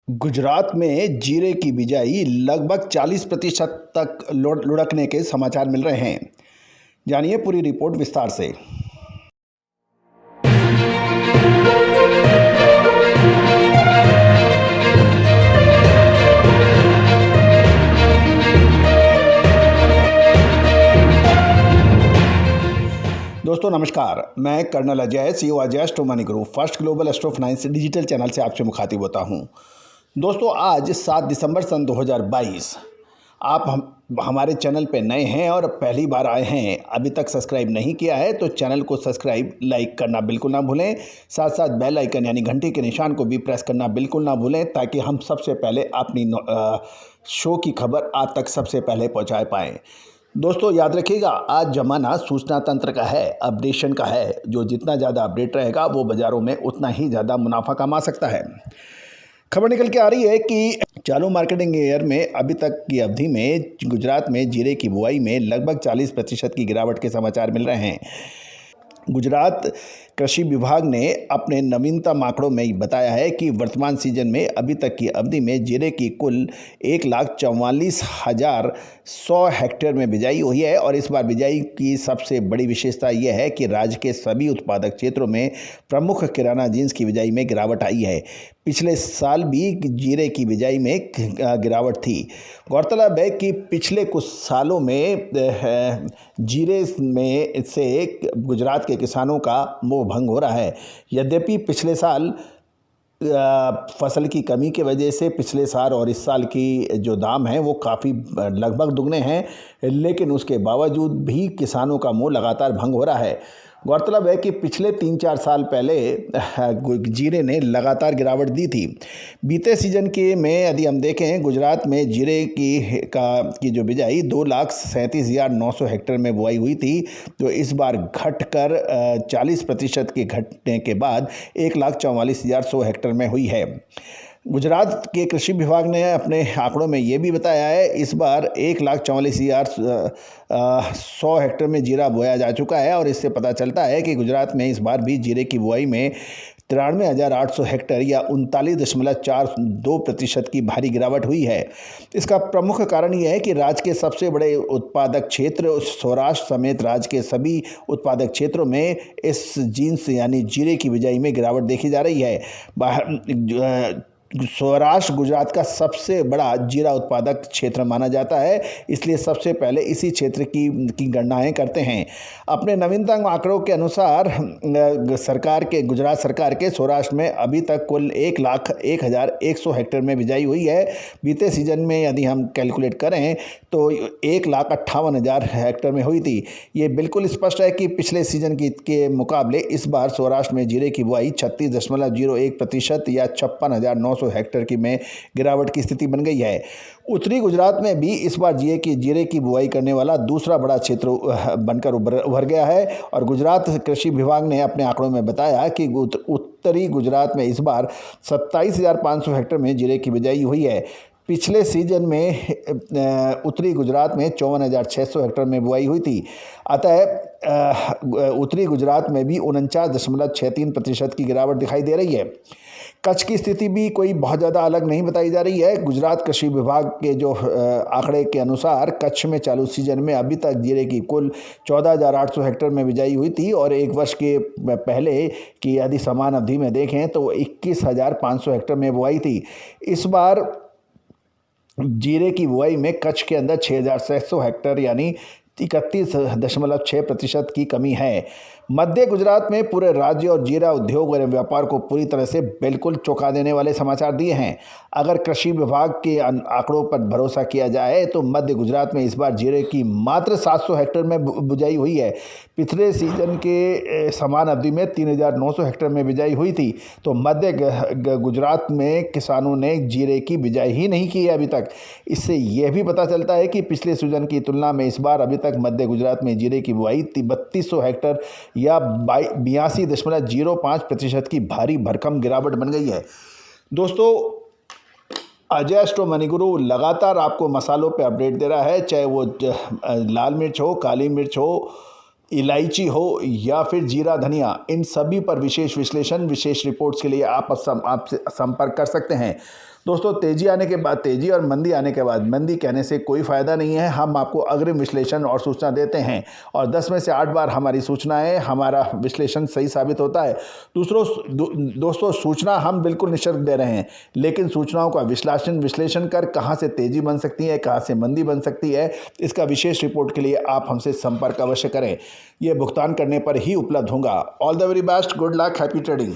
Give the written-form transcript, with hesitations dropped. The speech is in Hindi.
गुजरात में जीरे की बिजाई लगभग 40% तक लुढ़कने के समाचार मिल रहे हैं। जानिए पूरी रिपोर्ट विस्तार से। दोस्तों नमस्कार, मैं colonel Ajay, CEO Ajay astro money group first global astro finance digital channel से आपसे मुखातिब होता हूं। दोस्तों आज 7 दिसंबर सन 2022। आप हमारे चैनल पे नए हैं और पहली बार आए हैं, अभी तक सब्सक्राइब नहीं किया है तो चैनल को सब्सक्राइब लाइक करना बिल्कुल ना भूलें। साथ साथ बेल आइकन यानी घंटी के निशान को भी प्रेस करना बिल्कुल ना भूलें, ताकि हम सबसे पहले अपनी शो की खबर आप तक सबसे पहले पहुंचा पाएँ। दोस्तों याद रखिएगा, आज ज़माना सूचना तंत्र का है, अपडेशन का है। जो जितना ज़्यादा अपडेट रहेगा वो बाज़ारों में उतना ही ज़्यादा मुनाफा कमा सकता है। खबर निकल के आ रही है कि चालू मार्केटिंग ईयर में अभी तक की अवधि में गुजरात में जीरे की बुआई में लगभग 40% की गिरावट के समाचार मिल रहे हैं। गुजरात कृषि विभाग ने अपने नवीनतम आंकड़ों में बताया है कि वर्तमान सीजन में अभी तक की अवधि में जीरे की कुल 1,44,100 हेक्टेयर में बिजाई हुई है। और इस बार बिजाई की सबसे बड़ी विशेषता यह है कि राज्य के सभी उत्पादक क्षेत्रों में प्रमुख किराना जींस की बिजाई में गिरावट आई है। पिछले साल भी जीरे की बिजाई में गिरावट थी। गौरतलब है कि पिछले कुछ सालों में जीरे में से गुजरात के किसानों का मोह भंग हो रहा है। यद्यपि पिछले साल फसल की कमी की वजह से पिछले साल और इस साल की जो दाम हैं वो काफ़ी लगभग दुगने हैं, लेकिन उसके बावजूद भी किसानों का मोह लगातार भंग हो रहा है। गौरतलब है कि पिछले 3-4 साल पहले जीरे ने लगातार गिरावट दी थी। बीते सीजन के में यदि हम देखें, गुजरात में जीरे की जो बिजाई 2,37,900 हेक्टेयर में बुआई हुई थी, तो इस बार घटकर 40% के घटने के बाद 1,44,100 हेक्टेयर में हुई है। गुजरात के कृषि विभाग ने अपने आंकड़ों में ये भी बताया है, इस बार 1,44,100 हेक्टेयर में जीरा बोया जा चुका है। और इससे पता चलता है कि गुजरात में इस बार भी जीरे की बुआई में 93,800 हेक्टेयर या 39.42% की भारी गिरावट हुई है। इसका प्रमुख कारण यह है कि राज्य के सबसे बड़े उत्पादक क्षेत्र सौराष्ट्र समेत राज्य के सभी उत्पादक क्षेत्रों में इस जींस यानी जीरे की बिजाई में गिरावट देखी जा रही है। सौराष्ट्र गुजरात का सबसे बड़ा जीरा उत्पादक क्षेत्र माना जाता है, इसलिए सबसे पहले इसी क्षेत्र की गणनाएं करते हैं। अपने नवीनतम आंकड़ों के अनुसार गुजरात सरकार के सौराष्ट्र में अभी तक कुल 1,01,100 हेक्टेयर में बिजाई हुई है। बीते सीजन में यदि हम कैलकुलेट करें तो 1,58,000 हेक्टेयर में हुई थी। ये बिल्कुल स्पष्ट है कि पिछले सीजन के मुकाबले इस बार सौराष्ट्र में जीरे की बुआई 36.01% या 56,900 हेक्टेयर की में गिरावट की स्थिति बन गई है। उत्तरी गुजरात में भी इस बार जीरे की बुआई करने वाला दूसरा बड़ा क्षेत्र बनकर उभर गया है। और गुजरात कृषि विभाग ने अपने आंकड़ों में बताया कि उत्तरी गुजरात में इस बार 27,500 हेक्टेयर में जीरे की बिजाई हुई है। पिछले सीजन में उत्तरी गुजरात में 54,600 हेक्टेयर में बुआई हुई थी। अतः उत्तरी गुजरात में भी 49.63% की गिरावट दिखाई दे रही है। कच्छ की स्थिति भी कोई बहुत ज़्यादा अलग नहीं बताई जा रही है। गुजरात कृषि विभाग के जो आंकड़े के अनुसार कच्छ में चालू सीजन में अभी तक जीरे की कुल 14,800 हेक्टेयर में बिजाई हुई थी। और एक वर्ष के पहले की यदि समान अवधि में देखें तो 21,500 हेक्टेयर में बुआई थी। इस बार जीरे की बुआई में कच्छ के अंदर 6,600 हेक्टेयर यानी 31.6% की कमी है। मध्य गुजरात में पूरे राज्य और जीरा उद्योग और व्यापार को पूरी तरह से बिल्कुल चौंका देने वाले समाचार दिए हैं। अगर कृषि विभाग के आंकड़ों पर भरोसा किया जाए तो मध्य गुजरात में इस बार जीरे की मात्र 700 हेक्टेयर में बुआई हुई है। पिछले सीजन के समान अवधि में 3,900 हेक्टेयर में बिजाई हुई थी। तो मध्य गुजरात में किसानों ने जीरे की बिजाई ही नहीं की है अभी तक। इससे यह भी पता चलता है कि पिछले सीजन की तुलना में इस बार अभी तक मध्य गुजरात में जीरे की बुआई 3,200 हेक्टेयर या 82.05% की भारी भरकम गिरावट बन गई है। दोस्तों अजय एस्ट्रो मनी गुरु लगातार आपको मसालों पे अपडेट दे रहा है, चाहे वो लाल मिर्च हो, काली मिर्च हो, इलायची हो या फिर जीरा धनिया, इन सभी पर विशेष विश्लेषण विशेष रिपोर्ट्स के लिए आप संपर्क कर सकते हैं। दोस्तों तेजी आने के बाद, तेजी और मंदी आने के बाद मंदी कहने से कोई फ़ायदा नहीं है। हम आपको अग्रिम विश्लेषण और सूचना देते हैं और 10 में से 8 बार हमारी सूचनाएं, हमारा विश्लेषण सही साबित होता है। दोस्तों सूचना हम बिल्कुल निःशुल्क दे रहे हैं, लेकिन सूचनाओं का विश्लेषण कर कहां से तेजी बन सकती है, कहां से मंदी बन सकती है, इसका विशेष रिपोर्ट के लिए आप हमसे संपर्क अवश्य करें। यह भुगतान करने पर ही उपलब्ध होगा। All the very best, good luck, happy trading.